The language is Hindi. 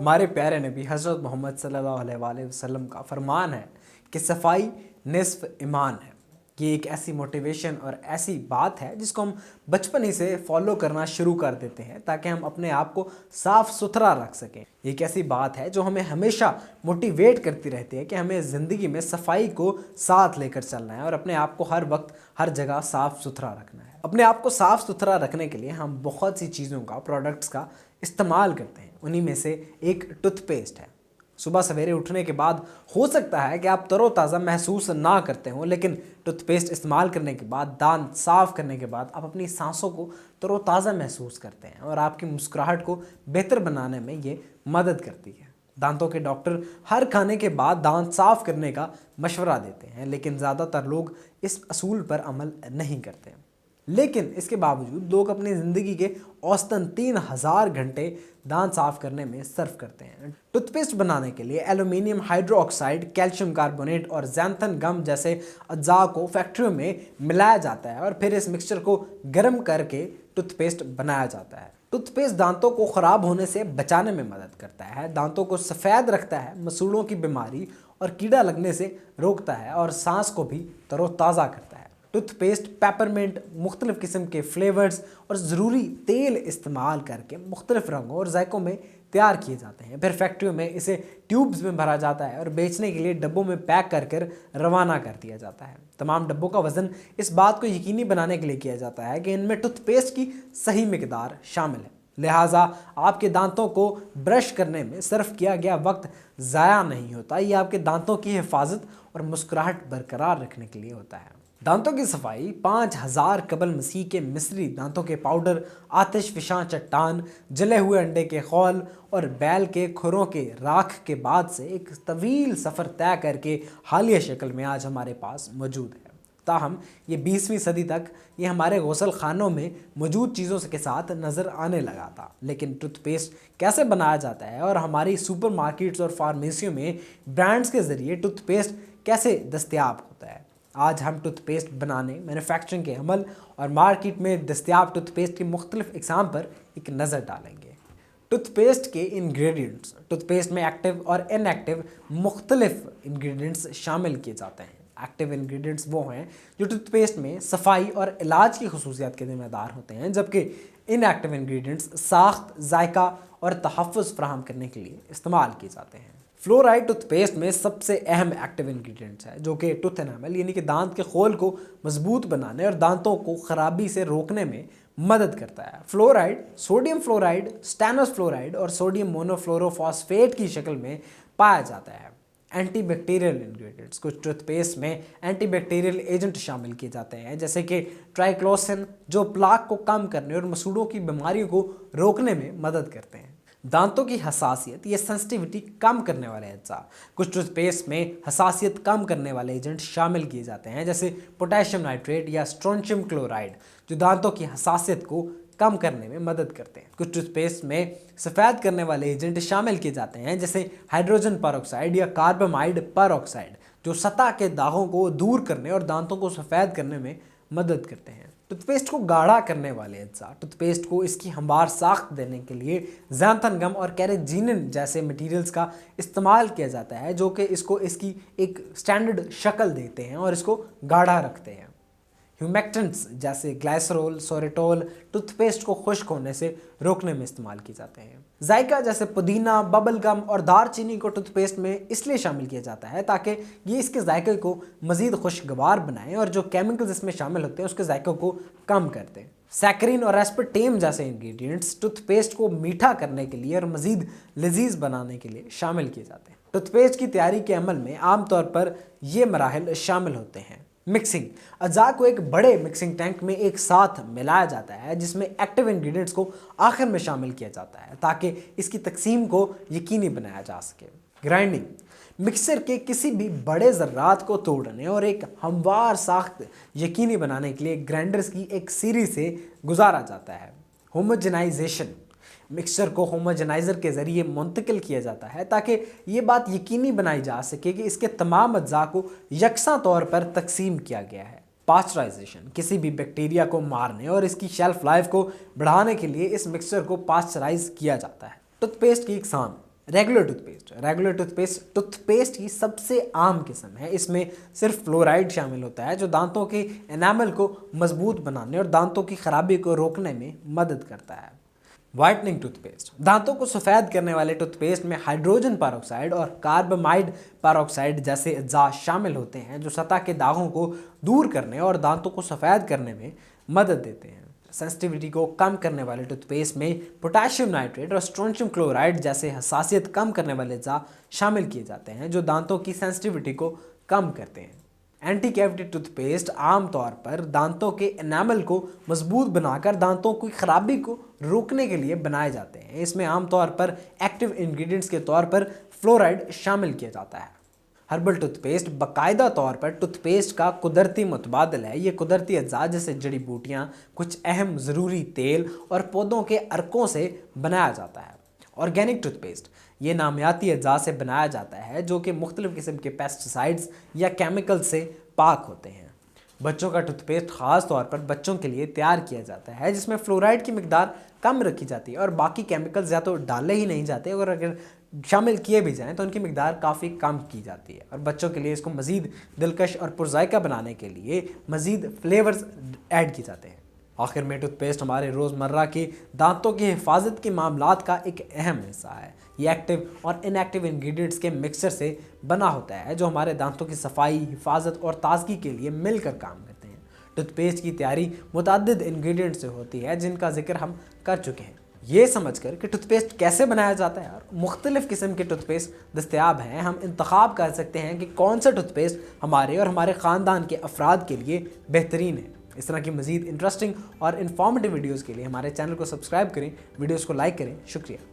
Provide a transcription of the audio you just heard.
हमारे प्यारे नबी हज़रत मोहम्मद सल्लल्लाहु अलैहि वसल्लम का फरमान है कि सफाई निस्फ ईमान है। ये एक ऐसी मोटिवेशन और ऐसी बात है जिसको हम बचपन ही से फॉलो करना शुरू कर देते हैं ताकि हम अपने आप को साफ़ सुथरा रख सकें। ये एक ऐसी बात है जो हमें हमेशा मोटिवेट करती रहती है कि हमें ज़िंदगी में सफाई को साथ लेकर चलना है और अपने आप को हर वक्त हर जगह साफ़ सुथरा रखना है। अपने आप को साफ़ सुथरा रखने के लिए हम बहुत सी चीज़ों का, प्रोडक्ट्स का इस्तेमाल करते हैं। उन्हीं में से एक टूथपेस्ट है। सुबह सवेरे उठने के बाद हो सकता है कि आप तरोताज़ा महसूस ना करते हो, लेकिन टूथपेस्ट इस्तेमाल करने के बाद, दांत साफ़ करने के बाद आप अपनी सांसों को तरोताज़ा महसूस करते हैं और आपकी मुस्कुराहट को बेहतर बनाने में ये मदद करती है। दांतों के डॉक्टर हर खाने के बाद दांत साफ़ करने का मशवरा देते हैं, लेकिन ज़्यादातर लोग इस असूल पर अमल नहीं करते। लेकिन इसके बावजूद लोग अपनी ज़िंदगी के औसतन 3000 घंटे दांत साफ करने में सर्फ करते हैं। टूथपेस्ट बनाने के लिए एल्यूमिनियम हाइड्रोक्साइड, कैल्शियम कार्बोनेट और ज़ैंथन गम जैसे अज्जा को फैक्ट्रियों में मिलाया जाता है और फिर इस मिक्सचर को गर्म करके टूथपेस्ट बनाया जाता है। टूथपेस्ट दांतों को ख़राब होने से बचाने में मदद करता है, दांतों को सफ़ेद रखता है, मसूड़ों की बीमारी और कीड़ा लगने से रोकता है और सांस को भी तरोताज़ा करता है। टूथपेस्ट पेपरमिंट, मुख्तलिफ़ किस्म के फ्लेवर्स और ज़रूरी तेल इस्तेमाल करके मुख्तलिफ़ रंगों और जायकों में तैयार किए जाते हैं। फिर फैक्ट्रियों में इसे ट्यूब्स में भरा जाता है और बेचने के लिए डब्बों में पैक कर रवाना कर दिया जाता है। तमाम डब्बों का वज़न इस बात को यकीनी बनाने के लिए किया जाता है कि इनमें टूथपेस्ट की सही मिकदार शामिल है। लिहाजा आपके दांतों को ब्रश करने में सर्फ किया गया वक्त ज़ाया नहीं होता। ये आपके दांतों की हिफाजत और मुस्कुराहट बरकरार रखने के लिए होता है। दांतों की सफाई 5000 कबल मसीह के मिस्री दांतों के पाउडर, आतिश फिशां चट्टान, जले हुए अंडे के खौल और बैल के खुरों के राख के बाद से एक तवील सफ़र तय करके हालिया शक्ल में आज हमारे पास मौजूद है। ताहम ये 20वीं सदी तक ये हमारे गौसल खानों में मौजूद चीज़ों के साथ नज़र आने लगा था। लेकिन टूथपेस्ट कैसे बनाया जाता है और हमारी सुपरमार्केट्स और फार्मेसियों में ब्रांड्स के ज़रिए टूथपेस्ट कैसे दस्तयाब होता है, आज हम टूथपेस्ट बनाने, मैन्युफैक्चरिंग के अमल और मार्केट में दस्तयाब टूथपेस्ट की मुख्तलिफ इक़साम पर एक नज़र डालेंगे। टूथपेस्ट के इंग्रेडिएंट्स। टूथपेस्ट में एक्टिव और इनएक्टिव मुख्तलिफ इंग्रेडिएंट्स शामिल किए जाते हैं। एक्टिव इंग्रेडिएंट्स वो हैं जो टूथपेस्ट में सफाई और इलाज की खुसूसियात के ज़िम्मेदार होते हैं, जबकि इनएक्टिव इंग्रेडिएंट्स साख्त, जायका और तहफ़्फ़ुज़ फराहम करने के लिए इस्तेमाल किए जाते हैं। फ्लोराइड टूथपेस्ट में सबसे अहम एक्टिव इंग्रेडिएंट्स है, जो कि टूथ एनामल यानी कि दांत के खोल को मजबूत बनाने और दांतों को खराबी से रोकने में मदद करता है। फ्लोराइड सोडियम फ्लोराइड, स्टेनोस फ्लोराइड और सोडियम मोनोफ्लोरोफॉस्फेट की शक्ल में पाया जाता है। Antibacterial ingredients. कुछ टूथपेस्ट में एंटीबैक्टीरियल एजेंट शामिल किए जाते हैं, जैसे कि ट्राइक्लोसिन, जो प्लाक को कम करने और मसूड़ों की बीमारियों को रोकने में मदद करते हैं। दांतों की हसासियत या सेंसिटिविटी कम करने वाले अज्जा। कुछ टूथपेस्ट में हसासियत कम करने वाले एजेंट शामिल किए जाते हैं, जैसे पोटेशियम नाइट्रेट या स्ट्रोंशियम क्लोराइड, जो दांतों की हसासियत को कम करने में मदद करते हैं। कुछ टूथपेस्ट में सफ़ेद करने वाले एजेंट शामिल किए जाते हैं, जैसे हाइड्रोजन परऑक्साइड या कार्बामाइड परऑक्साइड, जो सतह के दागों को दूर करने और दांतों को सफ़ेद करने में मदद करते हैं। टूथपेस्ट को गाढ़ा करने वाले अज्जा। टूथपेस्ट को इसकी हमवार साख्त देने के लिए ज़ैंथन गम और कैरेजीनिन जैसे मटेरियल्स का इस्तेमाल किया जाता है, जो कि इसको इसकी एक स्टैंडर्ड शक्ल देते हैं और इसको गाढ़ा रखते हैं। ह्यूमेक्टेंट्स जैसे ग्लाइसरोल, सोरेटोल टूथपेस्ट को खुश्क होने से रोकने में इस्तेमाल किए जाते हैं। जायका जैसे पुदीना, बबल गम और दारचीनी को टूथपेस्ट में इसलिए शामिल किया जाता है ताकि ये इसके जायके को मज़ीद खुशगवार बनाएं और जो केमिकल्स इसमें शामिल होते हैं उसके जायके को कम करते हैं। सैक्रिन और एस्पर्टेम जैसे इंग्रेडिएंट्स टूथपेस्ट को मीठा करने के लिए और मज़ीद लजीज बनाने के लिए शामिल किए जाते हैं। टूथपेस्ट की तैयारी के अमल में आमतौर पर ये मराहिल शामिल होते हैं। मिक्सिंग। अज्जा को एक बड़े मिक्सिंग टैंक में एक साथ मिलाया जाता है, जिसमें एक्टिव इंग्रेडिएंट्स को आखिर में शामिल किया जाता है ताकि इसकी तकसीम को यकीनी बनाया जा सके। ग्राइंडिंग। मिक्सर के किसी भी बड़े ज़र्रात को तोड़ने और एक हमवार साख्त यकीनी बनाने के लिए ग्राइंडर्स की एक सीरीज से गुजारा जाता है। होमोजेनाइजेशन। मिक्सचर को होमोजेनाइज़र के ज़रिए मुंतकिल किया जाता है ताकि ये बात यकीनी बनाई जा सके कि इसके तमाम अज्जा को यकसा तौर पर तकसीम किया गया है। पास्चराइजेशन। किसी भी बैक्टीरिया को मारने और इसकी शेल्फ लाइफ को बढ़ाने के लिए इस मिक्सचर को पास्चराइज किया जाता है। टूथपेस्ट की इकसाम। रेगुलर टूथपेस्ट की सबसे आम किस्म है। इसमें सिर्फ फ्लोराइड शामिल होता है जो दांतों के एनामल को मजबूत बनाने और दांतों की खराबी को रोकने में मदद करता है। वाइटनिंग टूथपेस्ट, दांतों को सफ़ेद करने वाले टूथपेस्ट में हाइड्रोजन पेरोक्साइड और कार्बामाइड पेरोक्साइड जैसे अज्जा शामिल होते हैं जो सतह के दागों को दूर करने और दांतों को सफ़ेद करने में मदद देते हैं। सेंसिटिविटी को कम करने वाले टूथपेस्ट में पोटेशियम नाइट्रेट और स्ट्रोंशियम क्लोराइड जैसे हसासियत कम करने वाले अज्जा शामिल किए जाते हैं जो दांतों की सेंसिटिविटी को कम करते हैं। एंटी कैविटी टूथपेस्ट आमतौर पर दांतों के एनामल को मजबूत बनाकर दांतों की खराबी को रोकने के लिए बनाए जाते हैं। इसमें आमतौर पर एक्टिव इंग्रेडिएंट्स के तौर पर फ्लोराइड शामिल किया जाता है। हर्बल टूथपेस्ट बाकायदा तौर पर टूथपेस्ट का कुदरती मुतबादल है। ये कुदरती अज्जा जैसे जड़ी बूटियाँ, कुछ अहम ज़रूरी तेल और पौधों के अर्कों से बनाया जाता है। ऑर्गेनिक टूथपेस्ट, ये नामियाती अज्जा से बनाया जाता है जो कि मुख्तलिफ़ किस्म के पेस्टिसाइड्स या केमिकल से पाक होते हैं। बच्चों का टूथपेस्ट ख़ास तौर पर बच्चों के लिए तैयार किया जाता है जिसमें फ्लोराइड की मिकदार कम रखी जाती है और बाकी केमिकल्स या तो डाले ही नहीं जाते और अगर शामिल किए भी जाएँ तो उनकी मिकदार काफ़ी कम की जाती है। और बच्चों के लिए इसको मज़ीद दिलकश और पुरज़ायका बनाने के लिए मज़ीद फ्लेवर्स ऐड किए जाते हैं। आखिर में टूथपेस्ट हमारे रोज़मर्रा के दांतों की हिफाजत के मामलात का एक अहम हिस्सा है। ये एक्टिव और इनएक्टिव इंग्रेडिएंट्स के मिक्सचर से बना होता है जो हमारे दांतों की सफाई, हिफाजत और ताजगी के लिए मिलकर काम करते हैं। टूथपेस्ट की तैयारी मुतअद्दिद इंग्रेडिएंट से होती है जिनका जिक्र हम कर चुके हैं। ये समझकर कि टूथपेस्ट कैसे बनाया जाता है और मुख्तलिफ़ किस्म के टूथपेस्ट दस्तयाब हैं, हम इंतखाब कर सकते हैं कि कौन सा टूथपेस्ट हमारे और हमारे ख़ानदान के अफराद के लिए बेहतरीन है। इस तरह की मज़ीद इंटरेस्टिंग और इन्फॉर्मेटिव वीडियोज़ के लिए हमारे चैनल को सब्सक्राइब करें, वीडियोज़ को लाइक करें। शुक्रिया।